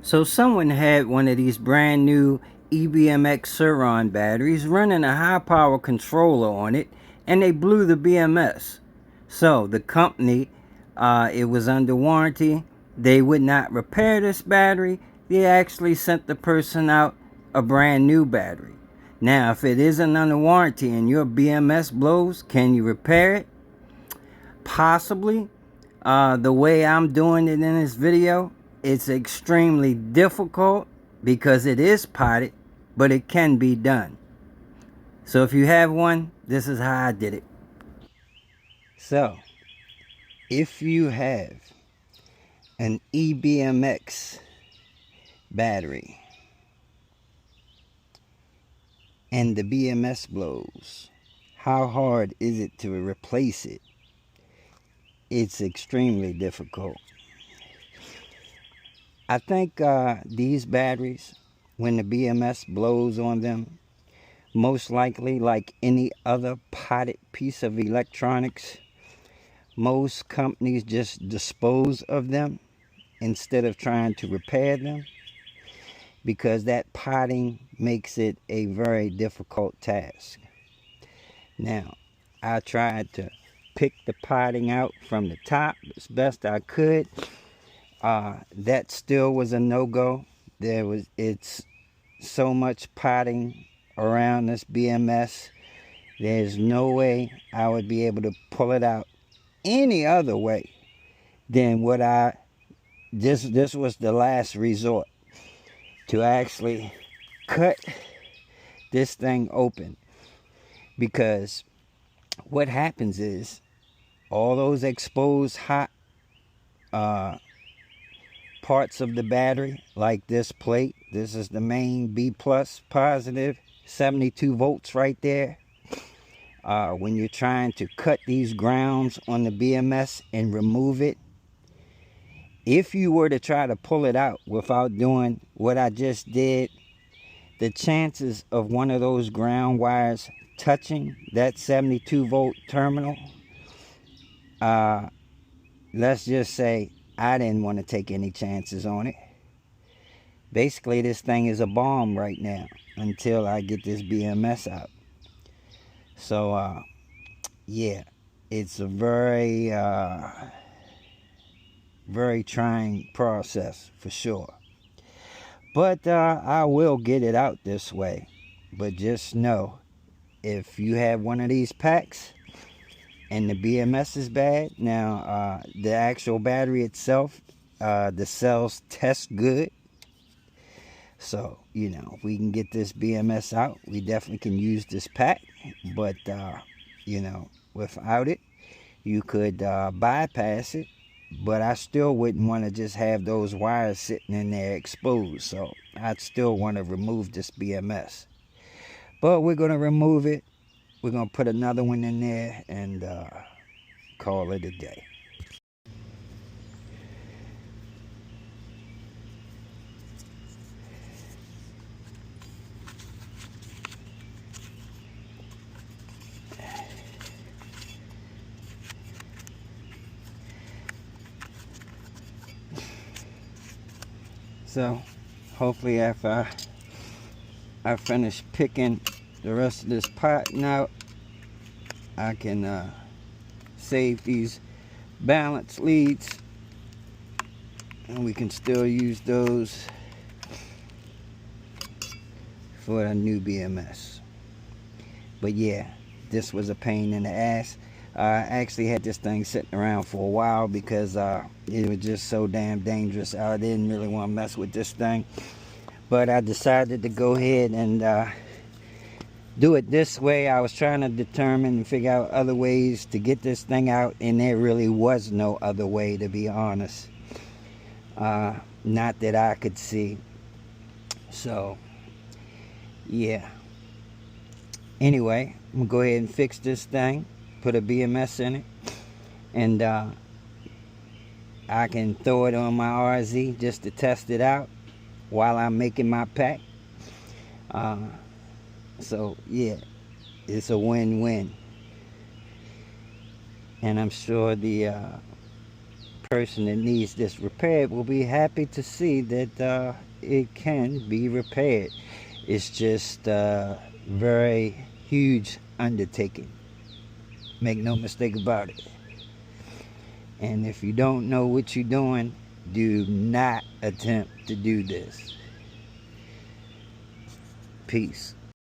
So someone had one of these brand new EBMX Surron batteries running a high power controller on it, and they blew the BMS. So the company, it was under warranty. They would not repair this battery. They actually sent the person out a brand new battery. Now, if it isn't under warranty and your BMS blows, can you repair it? Possibly. The way I'm doing it in this video, it's extremely difficult because it is potted, but it can be done. So if you have one, this is how I did it. So if you have an EBMX battery and the BMS blows, how hard is it to replace it? It's extremely difficult. I think these batteries, when the BMS blows on them, most likely, like any other potted piece of electronics, most companies just dispose of them instead of trying to repair them, because that potting makes it a very difficult task. Now, I tried to pick the potting out from the top as best I could. That still was a no-go. It's so much potting around this BMS. There's no way I would be able to pull it out any other way than what this was the last resort, to actually cut this thing open. Because what happens is all those exposed hot parts of the battery, like this plate, this is the main B plus positive, 72 volts right there. When you're trying to cut these grounds on the BMS and remove it, if you were to try to pull it out without doing what I just did, the chances of one of those ground wires touching that 72 volt terminal, let's just say I didn't want to take any chances on it. Basically, this thing is a bomb right now until I get this BMS out. So, yeah, it's a very, very trying process for sure. But I will get it out this way. But just know, if you have one of these packs and the BMS is bad, now the actual battery itself, the cells test good. So, you know, if we can get this BMS out, we definitely can use this pack. But, you know, without it, you could bypass it. But I still wouldn't want to just have those wires sitting in there exposed. So I'd still want to remove this BMS. But we're going to remove it. We're going to put another one in there and call it a day. So hopefully after I finish picking the rest of this potting out, I can save these balance leads, and we can still use those for a new BMS. But yeah, this was a pain in the ass. I actually had this thing sitting around for a while because it was just so damn dangerous. I didn't really want to mess with this thing, but I decided to go ahead and do it this way. I was trying to determine and figure out other ways to get this thing out, and there really was no other way, to be honest. Not that I could see. So yeah, anyway, I'm gonna go ahead and fix this thing, put a BMS in it, and I can throw it on my RZ just to test it out while I'm making my pack. So yeah, it's a win-win, and I'm sure the person that needs this repaired will be happy to see that it can be repaired. It's just a very huge undertaking. Make no mistake about it. And if you don't know what you're doing, do not attempt to do this. Peace.